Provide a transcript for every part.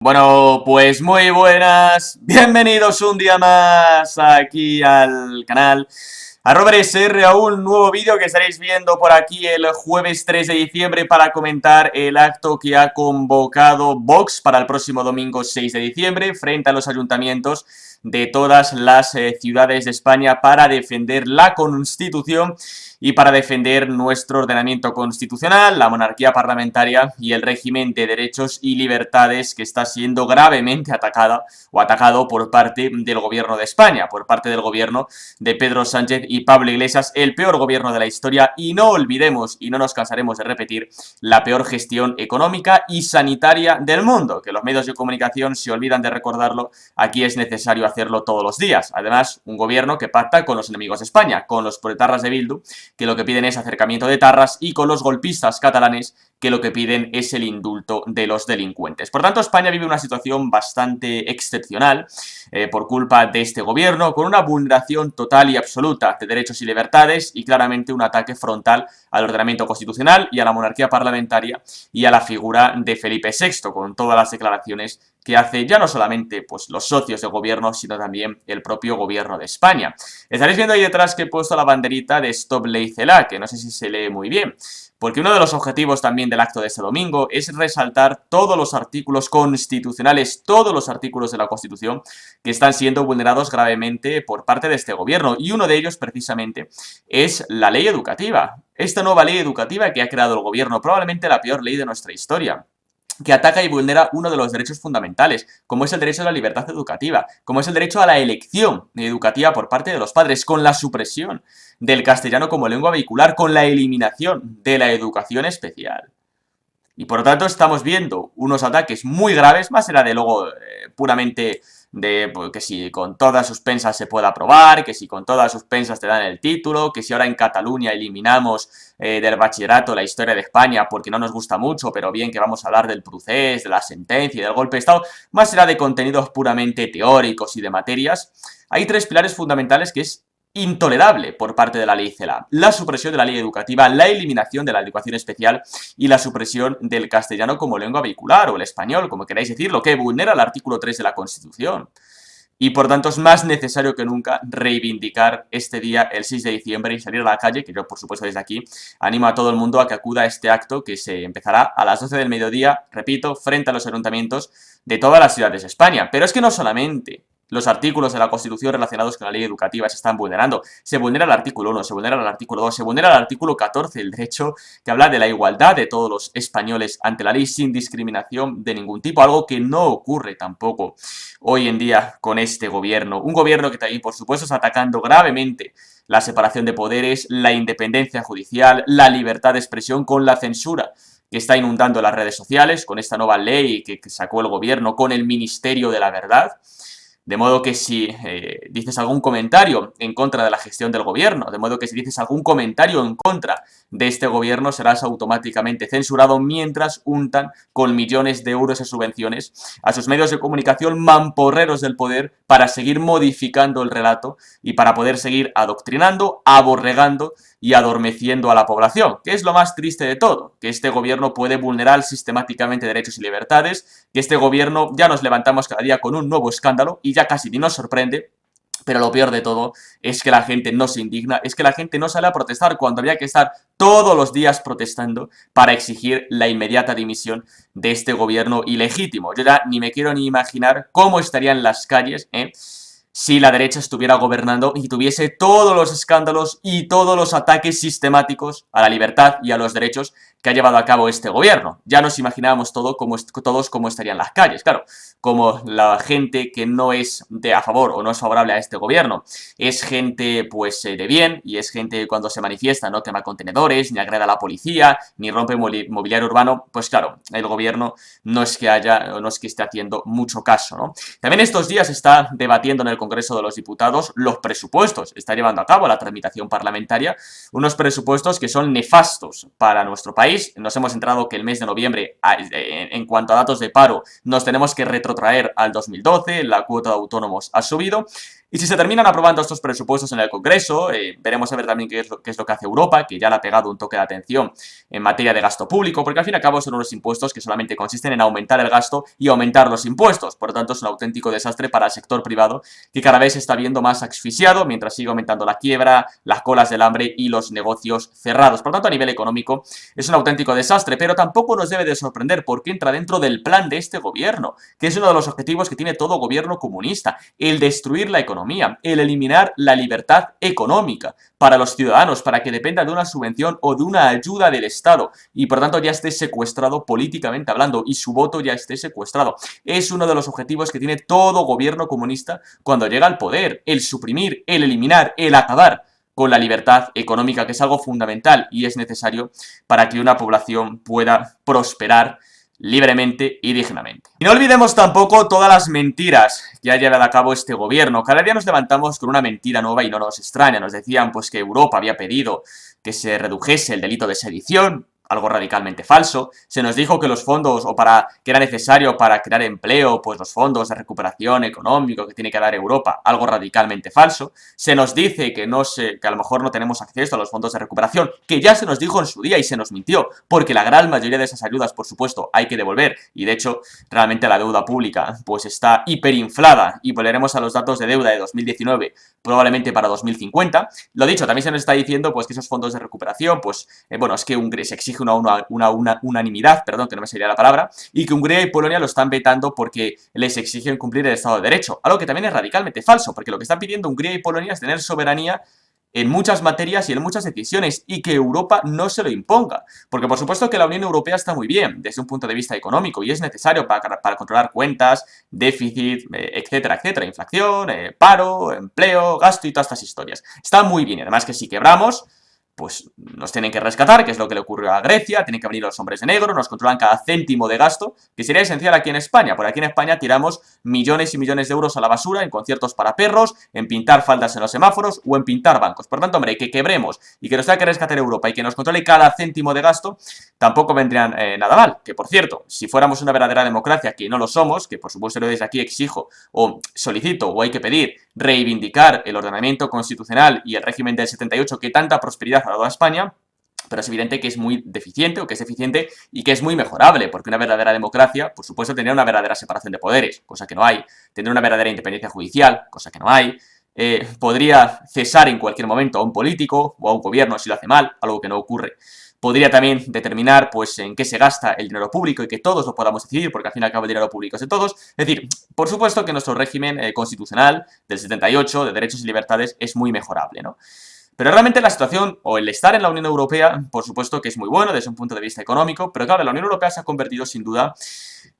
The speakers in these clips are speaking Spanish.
Bueno, pues muy buenas, bienvenidos un día más aquí al canal a Robert SR, a un nuevo vídeo que estaréis viendo por aquí el jueves 3 de diciembre para comentar el acto que ha convocado Vox para el próximo domingo 6 de diciembre frente a los ayuntamientos de todas las ciudades de España para defender la Constitución y para defender nuestro ordenamiento constitucional, la monarquía parlamentaria y el régimen de derechos y libertades que está siendo gravemente atacado por parte del gobierno de España, por parte del gobierno de Pedro Sánchez y Pablo Iglesias, el peor gobierno de la historia, y no olvidemos y no nos cansaremos de repetir la peor gestión económica y sanitaria del mundo, que los medios de comunicación se olvidan de recordarlo. Aquí es necesario hacerlo todos los días. Además, un gobierno que pacta con los enemigos de España, con los proetarras de Bildu, que lo que piden es acercamiento de tarras, y con los golpistas catalanes, que lo que piden es el indulto de los delincuentes. Por tanto, España vive una situación bastante excepcional por culpa de este gobierno, con una vulneración total y absoluta de derechos y libertades y claramente un ataque frontal al ordenamiento constitucional y a la monarquía parlamentaria y a la figura de Felipe VI, con todas las declaraciones que hace ya no solamente pues, los socios de gobierno, sino también el propio gobierno de España. Estaréis viendo ahí detrás que he puesto la banderita de Stop Ley Celaá, que no sé si se lee muy bien, porque uno de los objetivos también del acto de este domingo es resaltar todos los artículos constitucionales, todos los artículos de la Constitución que están siendo vulnerados gravemente por parte de este gobierno, y uno de ellos precisamente es la ley educativa. Esta nueva ley educativa que ha creado el gobierno, probablemente la peor ley de nuestra historia, que ataca y vulnera uno de los derechos fundamentales, como es el derecho a la libertad educativa, como es el derecho a la elección educativa por parte de los padres, con la supresión del castellano como lengua vehicular, con la eliminación de la educación especial. Y por lo tanto estamos viendo unos ataques muy graves, más allá de luego puramente de pues, que si con todas sus pensas se puede aprobar, que si con todas sus pensas te dan el título, que si ahora en Cataluña eliminamos del bachillerato la historia de España porque no nos gusta mucho, pero bien que vamos a hablar del procés, de la sentencia y del golpe de Estado, más allá de contenidos puramente teóricos y de materias, hay tres pilares fundamentales que es intolerable por parte de la ley Celaá: la supresión de la ley educativa, la eliminación de la educación especial y la supresión del castellano como lengua vehicular, o el español, como queráis decirlo, que vulnera el artículo 3 de la Constitución. Y por tanto es más necesario que nunca reivindicar este día, el 6 de diciembre, y salir a la calle, que yo por supuesto desde aquí animo a todo el mundo a que acuda a este acto que se empezará a las 12 del mediodía, repito, frente a los ayuntamientos de todas las ciudades de España. Pero es que no solamente los artículos de la Constitución relacionados con la ley educativa se están vulnerando. Se vulnera el artículo 1, se vulnera el artículo 2, se vulnera el artículo 14, el derecho que habla de la igualdad de todos los españoles ante la ley sin discriminación de ningún tipo, algo que no ocurre tampoco hoy en día con este gobierno. Un gobierno que también, por supuesto, está atacando gravemente la separación de poderes, la independencia judicial, la libertad de expresión, con la censura que está inundando las redes sociales, con esta nueva ley que sacó el gobierno con el Ministerio de la Verdad. De modo que si dices algún comentario en contra de la gestión del gobierno, de modo que si dices algún comentario en contra de este gobierno, serás automáticamente censurado, mientras untan con millones de euros de subvenciones a sus medios de comunicación mamporreros del poder para seguir modificando el relato y para poder seguir adoctrinando, aborregando y adormeciendo a la población, que es lo más triste de todo, que este gobierno puede vulnerar sistemáticamente derechos y libertades, que este gobierno ya nos levantamos cada día con un nuevo escándalo y ya casi ni nos sorprende. Pero lo peor de todo es que la gente no se indigna, es que la gente no sale a protestar cuando habría que estar todos los días protestando para exigir la inmediata dimisión de este gobierno ilegítimo. Yo ya ni me quiero ni imaginar cómo estarían las calles, si la derecha estuviera gobernando y tuviese todos los escándalos y todos los ataques sistemáticos a la libertad y a los derechos que ha llevado a cabo este gobierno. Ya nos imaginábamos todos cómo estarían las calles, claro, como la gente que no es a favor o no es favorable a este gobierno es gente pues de bien, y es gente que cuando se manifiesta no quema contenedores, ni agreda a la policía, ni rompe mobiliario urbano, pues claro, el gobierno no es que esté haciendo mucho caso, ¿no? También estos días se está debatiendo en el Congreso de los Diputados los presupuestos. Está llevando a cabo la tramitación parlamentaria, unos presupuestos que son nefastos para nuestro país. Nos hemos enterado que el mes de noviembre, en cuanto a datos de paro, nos tenemos que retrotraer al 2012, la cuota de autónomos ha subido. Y si se terminan aprobando estos presupuestos en el Congreso, veremos a ver también qué es lo que hace Europa, que ya le ha pegado un toque de atención en materia de gasto público, porque al fin y al cabo son unos impuestos que solamente consisten en aumentar el gasto y aumentar los impuestos. Por lo tanto, es un auténtico desastre para el sector privado, que cada vez se está viendo más asfixiado mientras sigue aumentando la quiebra, las colas del hambre y los negocios cerrados. Por lo tanto, a nivel económico es un auténtico desastre, pero tampoco nos debe de sorprender porque entra dentro del plan de este gobierno, que es uno de los objetivos que tiene todo gobierno comunista, el destruir la economía, el eliminar la libertad económica para los ciudadanos, para que dependa de una subvención o de una ayuda del Estado y por tanto ya esté secuestrado políticamente hablando y su voto ya esté secuestrado. Es uno de los objetivos que tiene todo gobierno comunista cuando llega al poder, el suprimir, el eliminar, el acabar con la libertad económica, que es algo fundamental y es necesario para que una población pueda prosperar libremente y dignamente. Y no olvidemos tampoco todas las mentiras que ha llevado a cabo este gobierno. Cada día nos levantamos con una mentira nueva y no nos extraña. Nos decían pues que Europa había pedido que se redujese el delito de sedición, algo radicalmente falso. Se nos dijo que los fondos, que era necesario para crear empleo, pues los fondos de recuperación económico que tiene que dar Europa, algo radicalmente falso. Se nos dice que que a lo mejor no tenemos acceso a los fondos de recuperación, que ya se nos dijo en su día y se nos mintió, porque la gran mayoría de esas ayudas, por supuesto, hay que devolver, y de hecho, realmente la deuda pública, pues está hiperinflada, y volveremos a los datos de deuda de 2019, probablemente para 2050. Lo dicho, también se nos está diciendo, pues, que esos fondos de recuperación, pues, bueno, es que se exige una unanimidad, perdón, que no me salía la palabra, y que Hungría y Polonia lo están vetando porque les exigen cumplir el Estado de Derecho, algo que también es radicalmente falso, porque lo que están pidiendo Hungría y Polonia es tener soberanía en muchas materias y en muchas decisiones, y que Europa no se lo imponga, porque por supuesto que la Unión Europea está muy bien desde un punto de vista económico y es necesario para controlar cuentas, déficit, etcétera, etcétera, inflación, paro, empleo, gasto y todas estas historias. Está muy bien, y además que si quebramos, pues nos tienen que rescatar, que es lo que le ocurrió a Grecia, tienen que venir los hombres de negro, nos controlan cada céntimo de gasto, que sería esencial aquí en España, porque aquí en España tiramos millones y millones de euros a la basura en conciertos para perros, en pintar faldas en los semáforos o en pintar bancos. Por tanto, hombre, que quebremos y que nos tenga que rescatar Europa y que nos controle cada céntimo de gasto, tampoco vendrían nada mal. Que por cierto, si fuéramos una verdadera democracia, que no lo somos, que por supuesto yo desde aquí exijo o solicito o hay que pedir reivindicar el ordenamiento constitucional y el régimen del 78 que tanta prosperidad ha dado a España, pero es evidente que es muy deficiente o que es eficiente y que es muy mejorable, porque una verdadera democracia, por supuesto, tendría una verdadera separación de poderes, cosa que no hay, tendría una verdadera independencia judicial, cosa que no hay, podría cesar en cualquier momento a un político o a un gobierno si lo hace mal, algo que no ocurre. Podría también determinar pues en qué se gasta el dinero público y que todos lo podamos decidir, porque al fin y al cabo el dinero público es de todos. Es decir, por supuesto que nuestro régimen constitucional del 78 de derechos y libertades es muy mejorable, ¿no? Pero realmente la situación, o el estar en la Unión Europea, por supuesto que es muy bueno desde un punto de vista económico, pero claro, la Unión Europea se ha convertido sin duda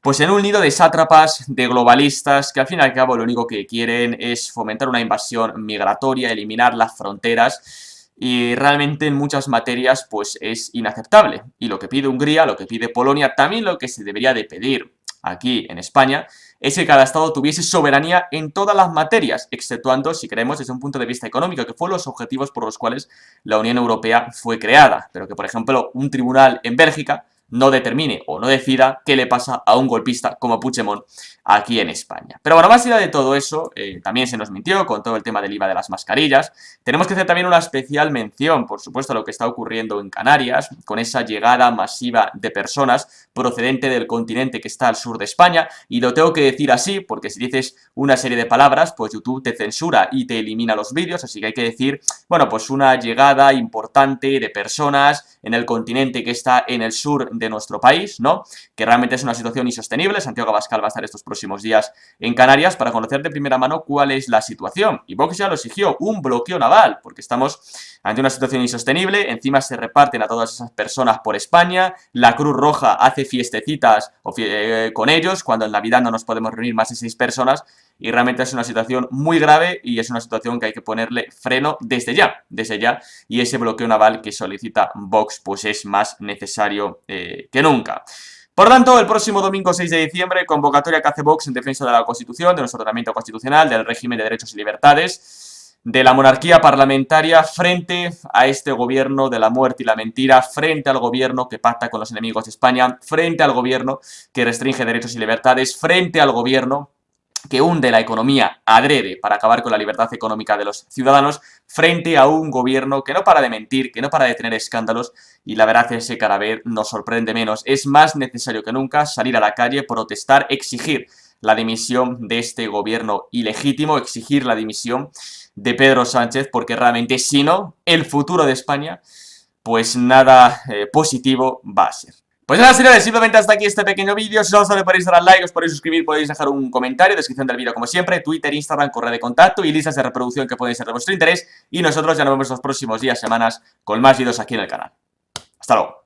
pues en un nido de sátrapas, de globalistas, que al fin y al cabo lo único que quieren es fomentar una invasión migratoria, eliminar las fronteras, y realmente en muchas materias pues es inaceptable. Y lo que pide Hungría, lo que pide Polonia, también lo que se debería de pedir aquí en España, es que cada estado tuviese soberanía en todas las materias, exceptuando, si queremos, desde un punto de vista económico, que fueron los objetivos por los cuales la Unión Europea fue creada. Pero que, por ejemplo, un tribunal en Bélgica no determine o no decida qué le pasa a un golpista como Puigdemont aquí en España. Pero bueno, más allá de todo eso, también se nos mintió con todo el tema del IVA de las mascarillas. Tenemos que hacer también una especial mención, por supuesto, a lo que está ocurriendo en Canarias, con esa llegada masiva de personas procedente del continente que está al sur de España, y lo tengo que decir así, porque si dices una serie de palabras, pues YouTube te censura y te elimina los vídeos, así que hay que decir, bueno, pues una llegada importante de personas en el continente que está en el sur de nuestro país, ¿no? Que realmente es una situación insostenible. Santiago Abascal va a estar estos próximos días en Canarias para conocer de primera mano cuál es la situación. Y Vox ya lo exigió, un bloqueo naval, porque estamos ante una situación insostenible. Encima se reparten a todas esas personas por España, la Cruz Roja hace fiestecitas con ellos, cuando en Navidad no nos podemos reunir más de 6 personas, y realmente es una situación muy grave y es una situación que hay que ponerle freno desde ya, y ese bloqueo naval que solicita Vox pues es más necesario que nunca. Por tanto, el próximo domingo 6 de diciembre, convocatoria que hace Vox en defensa de la Constitución, de nuestro ordenamiento constitucional, del régimen de derechos y libertades, de la monarquía parlamentaria frente a este gobierno de la muerte y la mentira, frente al gobierno que pacta con los enemigos de España, frente al gobierno que restringe derechos y libertades, frente al gobierno que hunde la economía adrede para acabar con la libertad económica de los ciudadanos frente a un gobierno que no para de mentir, que no para de tener escándalos y la verdad es que cada vez nos sorprende menos. Es más necesario que nunca salir a la calle, protestar, exigir la dimisión de este gobierno ilegítimo, exigir la dimisión de Pedro Sánchez, porque realmente si no, el futuro de España, pues nada positivo va a ser. Pues nada, señores, simplemente hasta aquí este pequeño vídeo. Si os ha gustado podéis dar al like, os podéis suscribir, podéis dejar un comentario, descripción del vídeo como siempre, Twitter, Instagram, correo de contacto y listas de reproducción que pueden ser de vuestro interés. Y nosotros ya nos vemos los próximos días, semanas, con más vídeos aquí en el canal. Hasta luego.